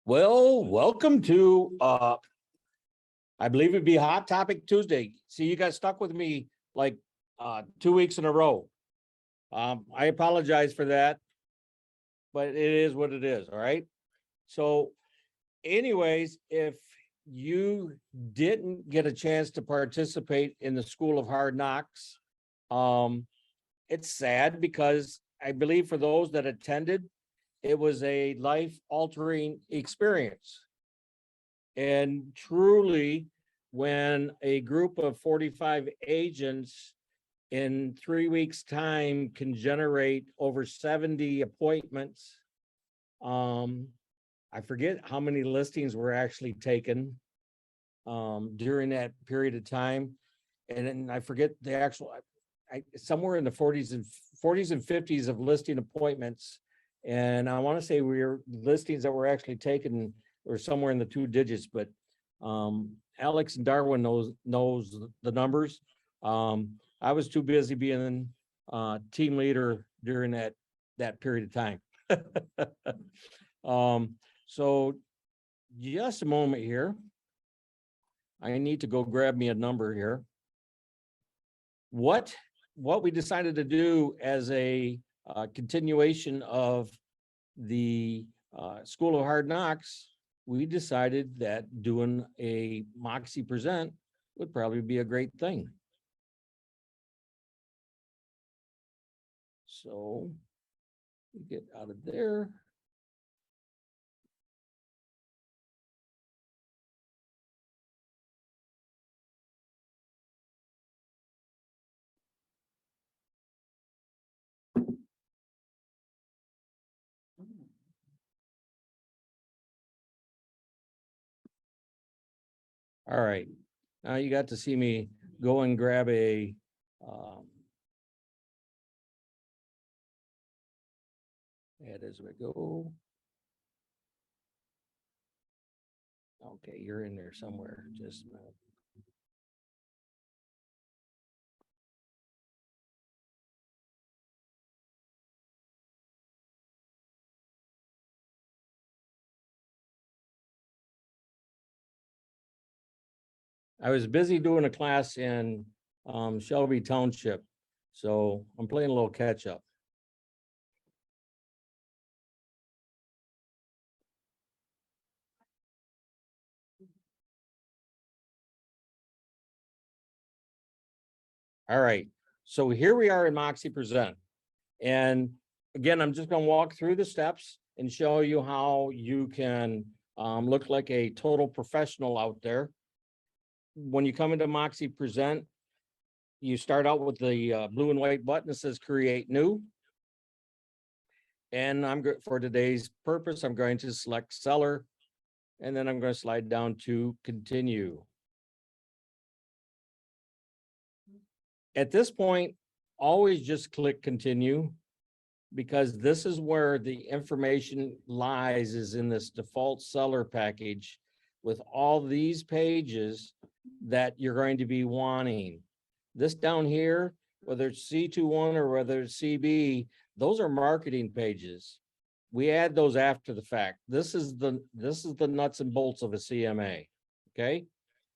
Well, welcome to I believe it'd be Hot Topic Tuesday. See, you got stuck with me like 2 weeks in a row. I apologize for that, but it is what it is, all right? So anyways, if you didn't get a chance to participate in the School of Hard Knocks, it's sad because I believe for those that attended, it was a life-altering experience. And truly, when a group of 45 agents in 3 weeks' time can generate over 70 appointments, I forget how many listings were actually taken during that period of time. And then I forget the actual, somewhere in the 40s and 50s of listing appointments. And I want to say listings that were actually taken or somewhere in the 2 digits, but Alex and Darwin knows the numbers. I was too busy being team leader during that period of time. So just a moment here. I need to go grab me a number here. What we decided to do as a continuation of the School of Hard Knocks, we decided that doing a Moxi Present would probably be a great thing. So we get out of there. All right, now you got to see me go and grab a and as we go. Okay, you're in there somewhere. Just a minute. I was busy doing a class in Shelby Township, so I'm playing a little catch up. All right, so here we are in Moxi Present. And again, I'm just going to walk through the steps and show you how you can look like a total professional out there. When you come into Moxi Present, you start out with the blue and white button that says Create New. And for today's purpose, I'm going to select Seller, and then I'm going to slide down to Continue. At this point, always just click Continue, because this is where the information lies, is in this default seller package with all these pages that you're going to be wanting. This down here, whether it's C21 or whether it's CB, those are marketing pages. We add those after the fact. This is the nuts and bolts of a CMA. Okay,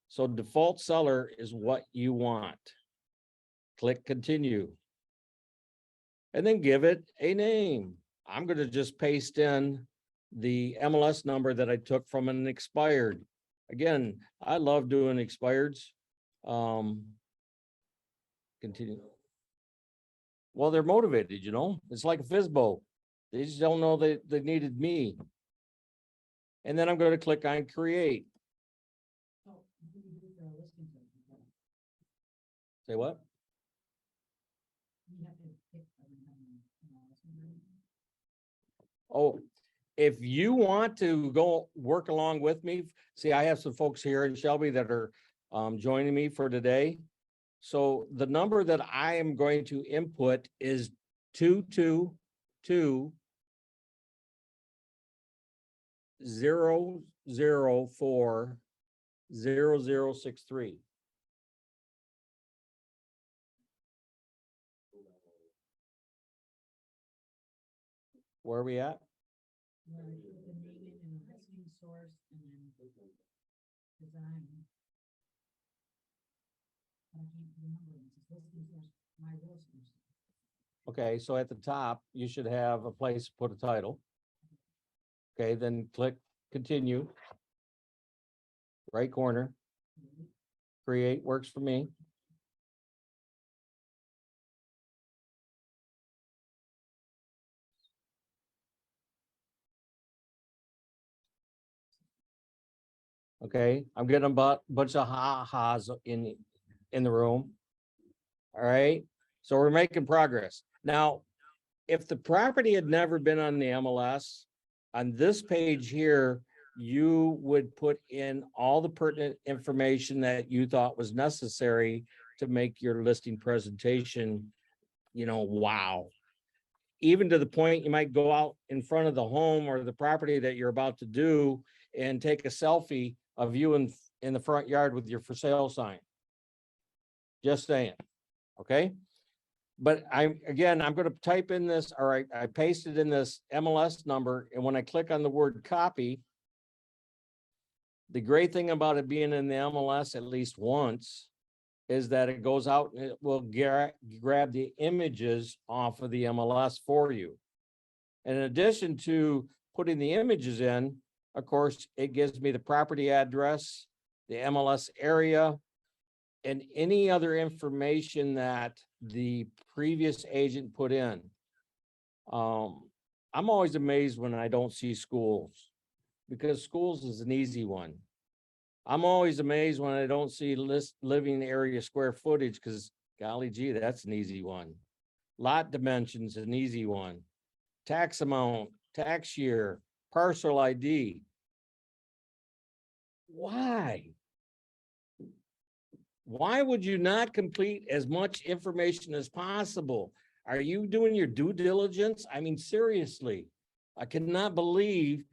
so default seller is what you want. Click Continue. And then give it a name. I'm going to just paste in the MLS number that I took from an expired. Again, I love doing expireds. Continue. Well, they're motivated, it's like a FISBO. They just don't know that they needed me. And then I'm going to click on Create. Say what? Oh, if you want to go work along with me, see, I have some folks here in Shelby that are joining me for today. So the number that I am going to input is 222-004-0063. Where are we at? source and then design. I can't remember, it's just listing source, my real source. Okay, so at the top, you should have a place to put a title. Okay, then click continue. Right corner, create works for me. Okay, I'm getting a bunch of ha-has in the room. All right, so we're making progress. Now, if the property had never been on the MLS, on this page here, you would put in all the pertinent information that you thought was necessary to make your listing presentation, wow. Even to the point you might go out in front of the home or the property that you're about to do and take a selfie of you in the front yard with your for sale sign. Just saying, okay? But I'm going to type in this, all right, I pasted in this MLS number, and when I click on the word copy, the great thing about it being in the MLS at least once is that it goes out and it will grab the images off of the MLS for you. And in addition to putting the images in, of course, it gives me the property address, the MLS area, and any other information that the previous agent put in. I'm always amazed when I don't see schools, because schools is an easy one. I'm always amazed when I don't see living area square footage, because golly gee, that's an easy one. Lot dimensions, an easy one. Tax amount, tax year, parcel ID. Why? Why would you not complete as much information as possible? Are you doing your due diligence? I mean, seriously, I cannot believe.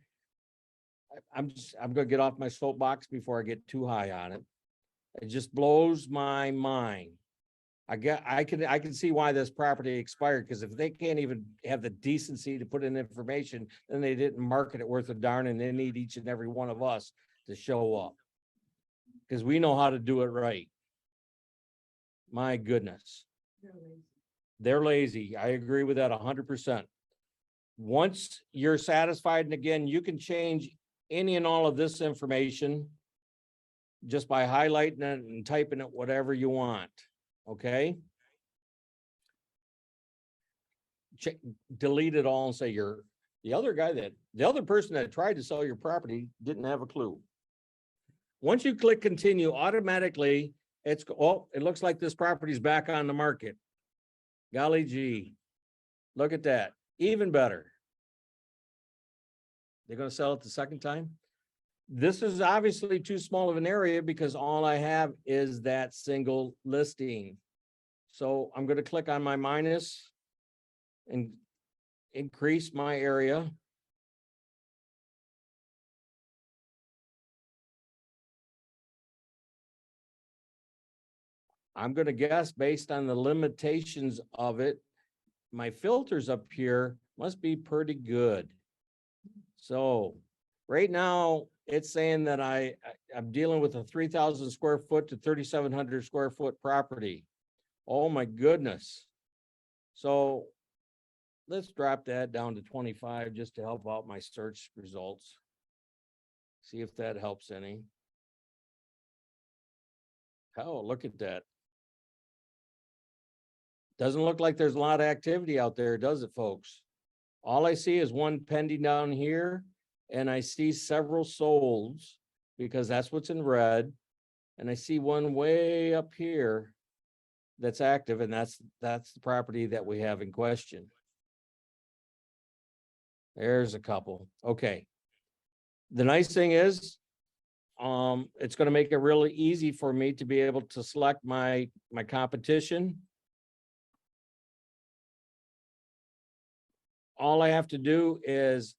I'm going to get off my soapbox before I get too high on it. It just blows my mind. I can see why this property expired, because if they can't even have the decency to put in information, then they didn't market it worth a darn, and they need each and every one of us to show up, because we know how to do it right. My goodness. They're lazy. I agree with that 100%. Once you're satisfied, and again, you can change any and all of this information just by highlighting it and typing it whatever you want. Okay. Delete it all and say the other person that tried to sell your property didn't have a clue. Once you click continue, automatically it looks like this property's back on the market. Golly gee, look at that. Even better. They're going to sell it the second time. This is obviously too small of an area because all I have is that single listing. So I'm going to click on my minus and increase my area. I'm going to guess based on the limitations of it, my filters up here must be pretty good. So right now it's saying that I'm dealing with a 3,000 square foot to 3,700 square foot property. Oh my goodness. So let's drop that down to 25 just to help out my search results. See if that helps any. Oh, look at that. Doesn't look like there's a lot of activity out there, does it, folks? All I see is one pending down here, and I see several solds because that's what's in red. And I see one way up here that's active, and that's the property that we have in question. There's a couple. Okay. The nice thing is, it's going to make it really easy for me to be able to select my competition. All I have to do is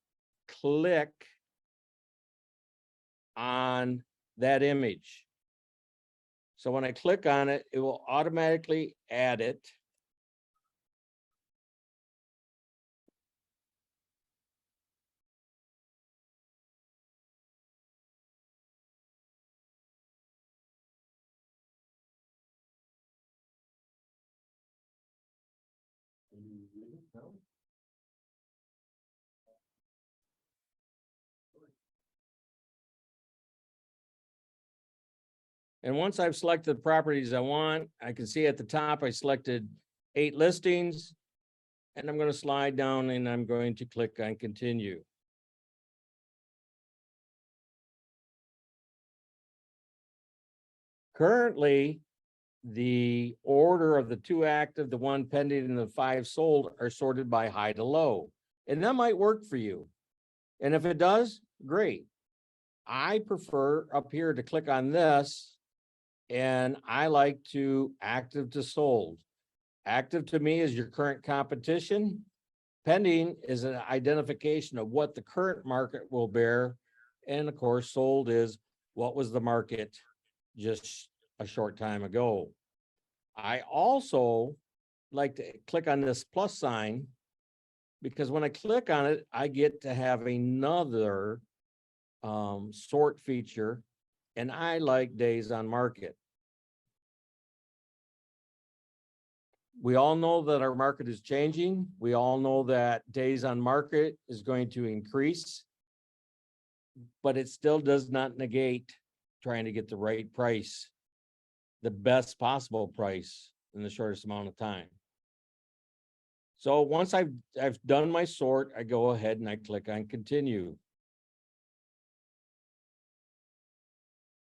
click on that image. So when I click on it, it will automatically add it. And once I've selected the properties I want, I can see at the top, I selected 8 listings. And I'm going to slide down and I'm going to click on continue. Currently, the order of the 2 active, the 1 pending, and the 5 sold are sorted by high to low. And that might work for you. And if it does, great. I prefer up here to click on this, and I like to active to sold. Active to me is your current competition. Pending is an identification of what the current market will bear. And of course, sold is what was the market just a short time ago. I also like to click on this plus sign because when I click on it, I get to have another sort feature, and I like days on market. We all know that our market is changing. We all know that days on market is going to increase, but it still does not negate trying to get the right price, the best possible price in the shortest amount of time. So once I've done my sort, I go ahead and I click on continue.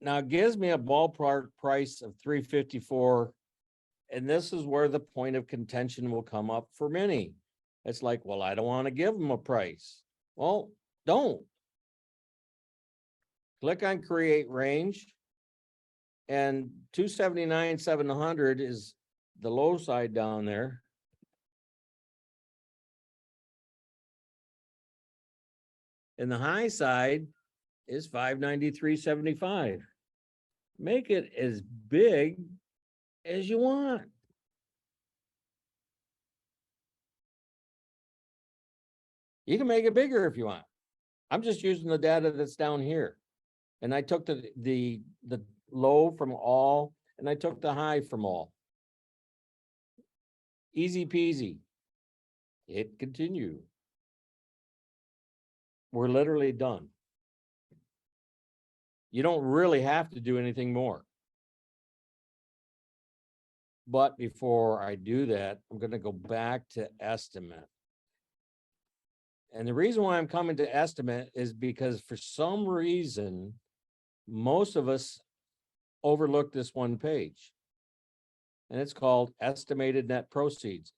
Now it gives me a ballpark price of $354. And this is where the point of contention will come up for many. It's like, well, I don't want to give them a price. Well, don't. Click on create range. And 279,700 is the low side down there. And the high side is 593.75. Make it as big as you want. You can make it bigger if you want. I'm just using the data that's down here. And I took the low from all, and I took the high from all. Easy peasy. Hit continue. We're literally done. You don't really have to do anything more. But before I do that, I'm going to go back to estimate. And the reason why I'm coming to estimate is because for some reason, most of us overlook this one page. And it's called estimated net proceeds.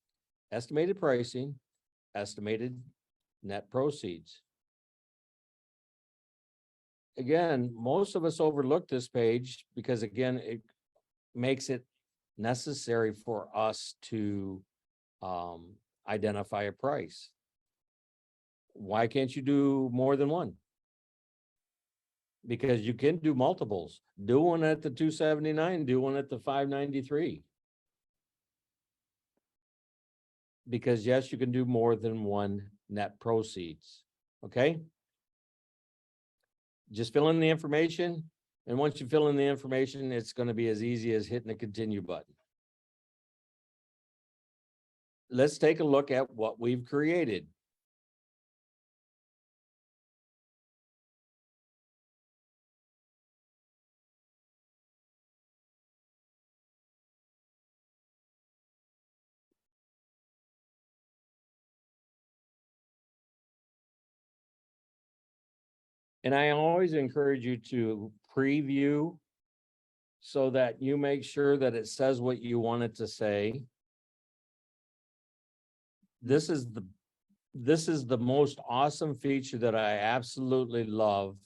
Estimated pricing, estimated net proceeds. Again, most of us overlook this page because, again, it makes it necessary for us to identify a price. Why can't you do more than one? Because you can do multiples. Do one at the 279, do one at the 593. Because yes, you can do more than one net proceeds. Okay? Just fill in the information. And once you fill in the information, it's going to be as easy as hitting the continue button. Let's take a look at what we've created. And I always encourage you to preview so that you make sure that it says what you want it to say. This is the most awesome feature that I absolutely love.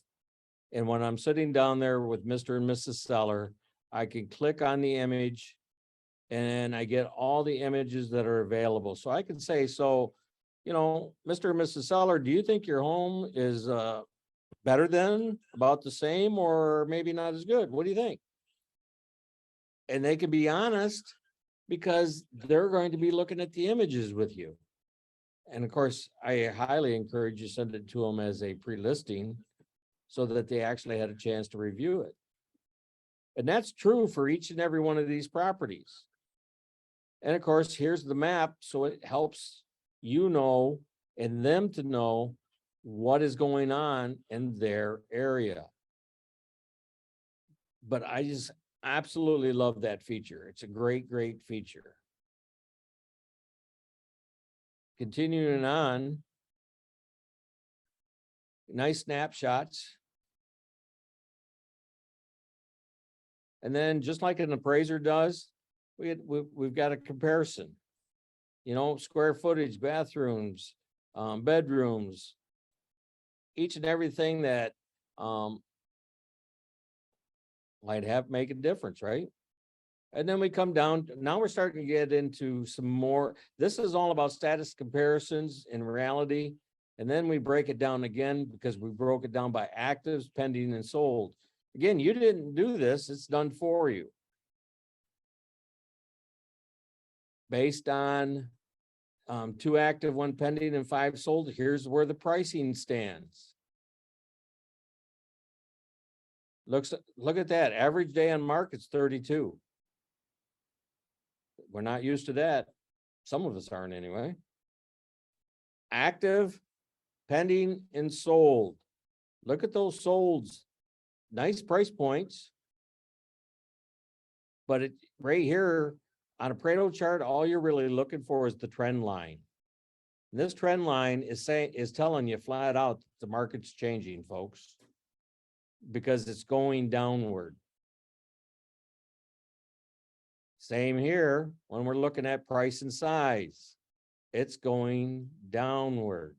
And when I'm sitting down there with Mr. and Mrs. Seller, I can click on the image and I get all the images that are available. So I can say, so, you know, Mr. and Mrs. Seller, do you think your home is better than, about the same, or maybe not as good? What do you think? And they can be honest because they're going to be looking at the images with you. And of course, I highly encourage you to send it to them as a pre-listing so that they actually had a chance to review it. And that's true for each and every one of these properties. And of course, here's the map, so it helps you know and them to know what is going on in their area. But I just absolutely love that feature. It's a great, great feature. Continuing on, nice snapshots. And then just like an appraiser does, we've got a comparison. You know, square footage, bathrooms, bedrooms, each and everything that might make a difference, right? And then we come down, now we're starting to get into some more, this is all about status comparisons in reality. And then we break it down again because we broke it down by actives, pending, and sold. Again, you didn't do this, it's done for you. Based on 2 active, 1 pending, and 5 sold, here's where the pricing stands. Look at that, average day on market's 32. We're not used to that. Some of us aren't anyway. Active, pending, and sold. Look at those solds. Nice price points. But it right here on a Pareto chart, all you're really looking for is the trend line. And this trend line is telling you flat out the market's changing, folks, because it's going downward. Same here when we're looking at price and size. It's going downward.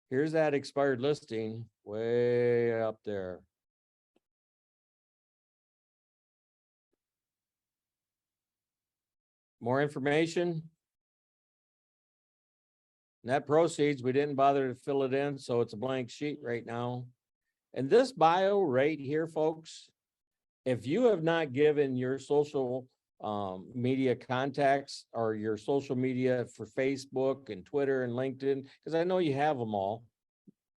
Here's that expired listing way up there. More information. Net proceeds, we didn't bother to fill it in, so it's a blank sheet right now. And this bio right here, folks, if you have not given your social media contacts or your social media for Facebook and Twitter and LinkedIn, because I know you have them all,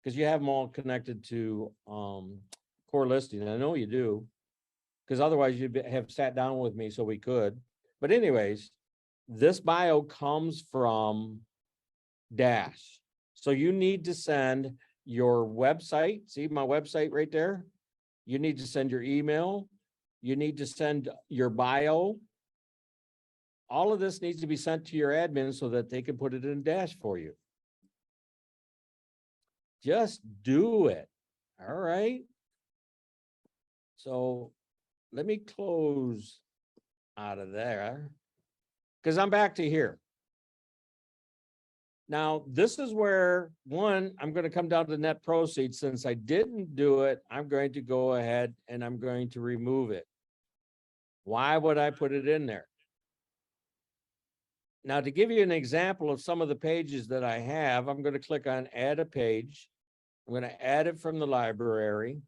because you have them all connected to core listing. I know you do, because otherwise you'd have sat down with me so we could. But anyways, this bio comes from Dash. So you need to send your website. See my website right there? You need to send your email. You need to send your bio. All of this needs to be sent to your admin so that they can put it in Dash for you. Just do it. All right. So let me close out of there because I'm back to here. Now, this is where, one, I'm going to come down to net proceeds. Since I didn't do it, I'm going to go ahead and I'm going to remove it. Why would I put it in there? Now, to give you an example of some of the pages that I have, I'm going to click on add a page. I'm going to add it from the library.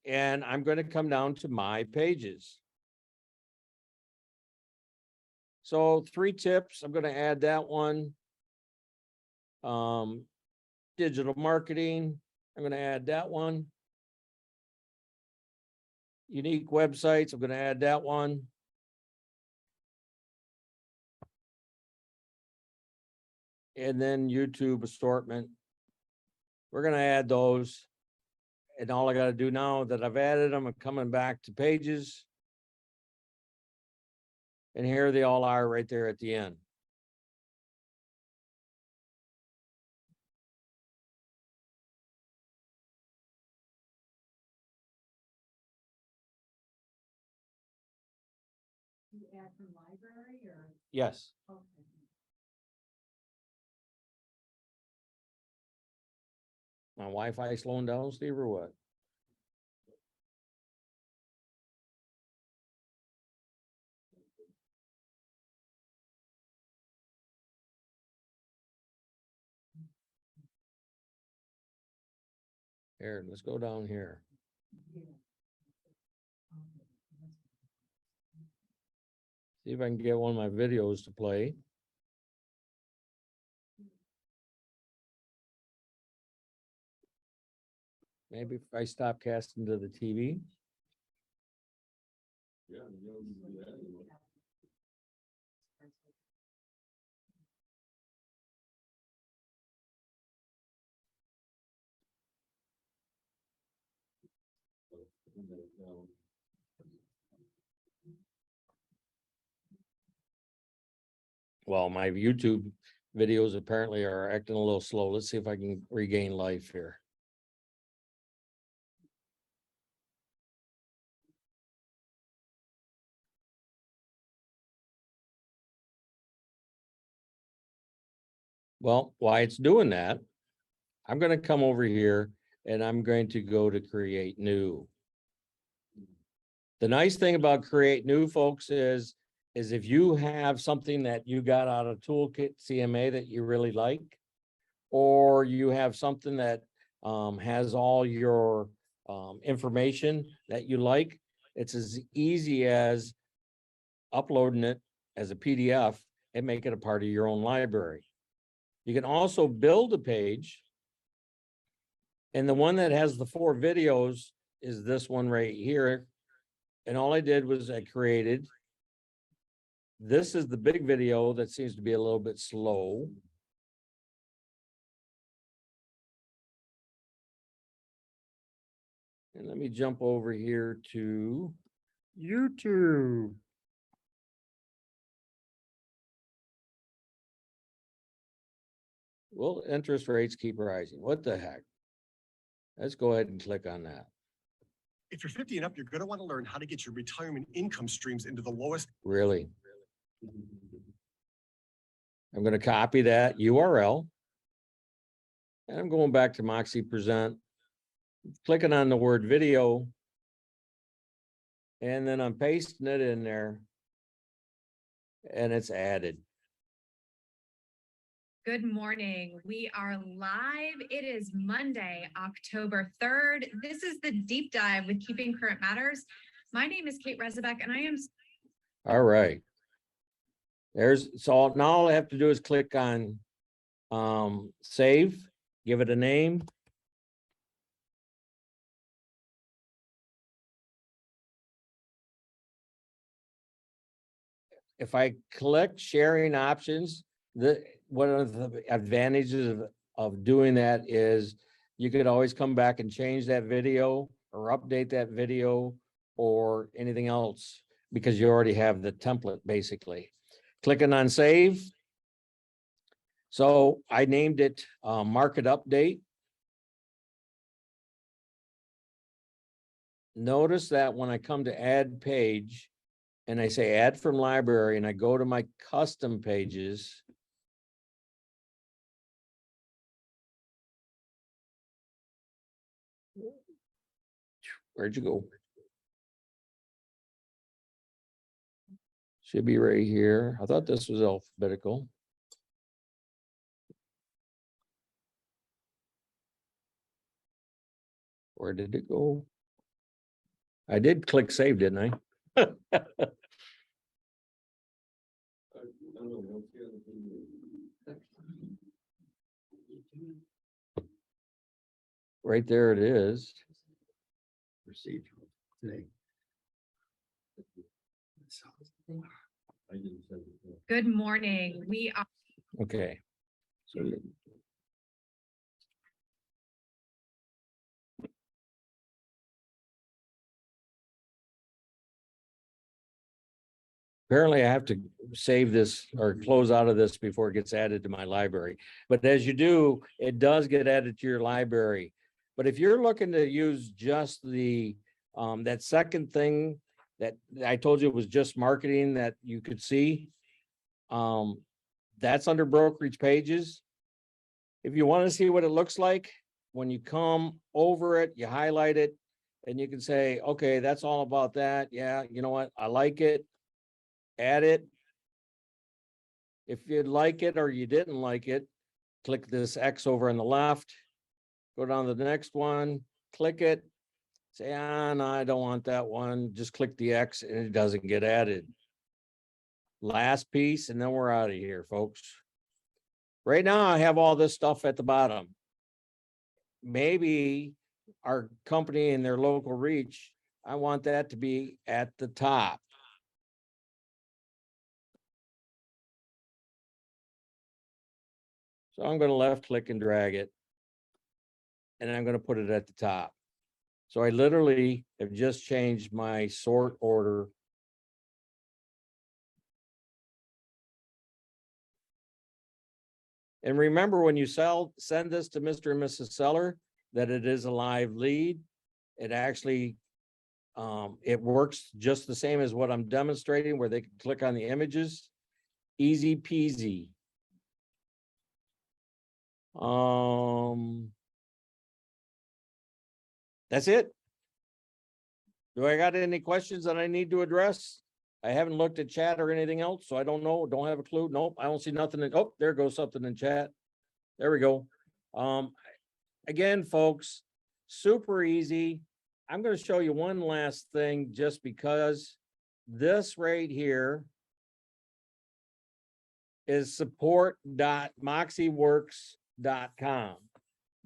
And I'm going to come down to my pages. So 3 tips, I'm going to add that one. Digital marketing, I'm going to add that one. Unique websites, I'm going to add that one. And then YouTube assortment. We're going to add those. And all I got to do now that I've added them, I'm coming back to pages. And here they all are right there at the end. You add from library or? Yes. Okay. My Wi-Fi slowing down, Steve, or what? Here, let's go down here. Yeah. Okay. See if I can get one of my videos to play. Maybe if I stop casting to the TV. Well, my YouTube videos apparently are acting a little slow. Let's see if I can regain life here. Well, while it's doing that, I'm going to come over here and I'm going to go to create new. The nice thing about create new, folks, is if you have something that you got out of Toolkit CMA that you really like, or you have something that has all your information that you like, it's as easy as uploading it as a PDF and make it a part of your own library. You can also build a page. And the one that has the 4 videos is this one right here. And all I did was I created. This is the big video that seems to be a little bit slow. And let me jump over here to YouTube. Well, interest rates keep rising. What the heck? Let's go ahead and click on that. If you're 50 and up, you're going to want to learn how to get your retirement income streams into the lowest. Really? I'm going to copy that URL. And I'm going back to Moxi Present, clicking on the word video. And then I'm pasting it in there. And it's added. Good morning. We are live. It is Monday, October 3rd. This is the deep dive with Keeping Current Matters. My name is Kate Rezebeck, and I am. All right. So now all I have to do is click on save, give it a name. If I click sharing options, one of the advantages of doing that is you could always come back and change that video or update that video or anything else because you already have the template basically. Clicking on save. So I named it market update. Notice that when I come to add page and I say add from library and I go to my custom pages, where'd you go? Should be right here. I thought this was alphabetical. Where did it go? I did click save, didn't I? Right there it is. Procedural today. Good morning. We are. Okay. So apparently I have to save this or close out of this before it gets added to my library. But as you do, it does get added to your library. But if you're looking to use just the that second thing that I told you was just marketing that you could see, that's under brokerage pages. If you want to see what it looks like, when you come over it, you highlight it and you can say, okay, that's all about that. Yeah, you know what? I like it. Add it. If you like it or you didn't like it, click this X over on the left, go down to the next one, click it, say, no, I don't want that one. Just click the X and it doesn't get added. Last piece, and then we're out of here, folks. Right now, I have all this stuff at the bottom. Maybe our company and their local reach, I want that to be at the top. So I'm going to left click and drag it. And I'm going to put it at the top. So I literally have just changed my sort order. And remember, when you send this to Mr. and Mrs. Seller, that it is a live lead. It actually, it works just the same as what I'm demonstrating, where they can click on the images. Easy peasy. That's it. Do I got any questions that I need to address? I haven't looked at chat or anything else, so I don't know, don't have a clue. Nope, I don't see nothing. Oh, there goes something in chat. There we go. Again, folks, super easy. I'm going to show you one last thing just because this right here is support.moxiworks.com.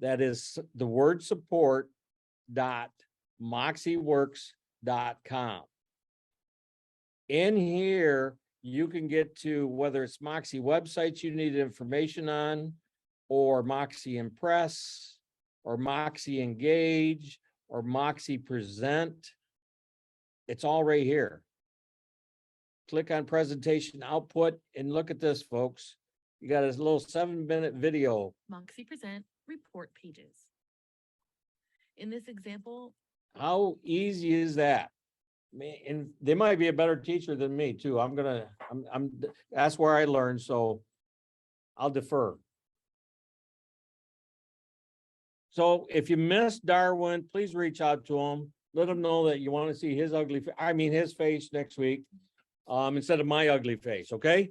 That is the word support.moxiworks.com. In here, you can get to whether it's Moxi websites you need information on, or Moxi Impress, or Moxi Engage, or Moxi Present. It's all right here. Click on presentation output and look at this, folks. You got this little 7-minute video. Moxi Present report pages. In this example, How easy is that? Man, and they might be a better teacher than me too. That's where I learned, so I'll defer. So if you missed Darwin, please reach out to him. Let him know that you want to see his his face next week, instead of my ugly face, okay?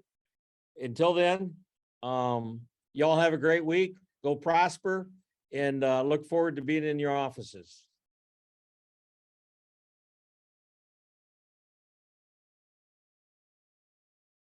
Until then, y'all have a great week. Go prosper, and look forward to being in your offices.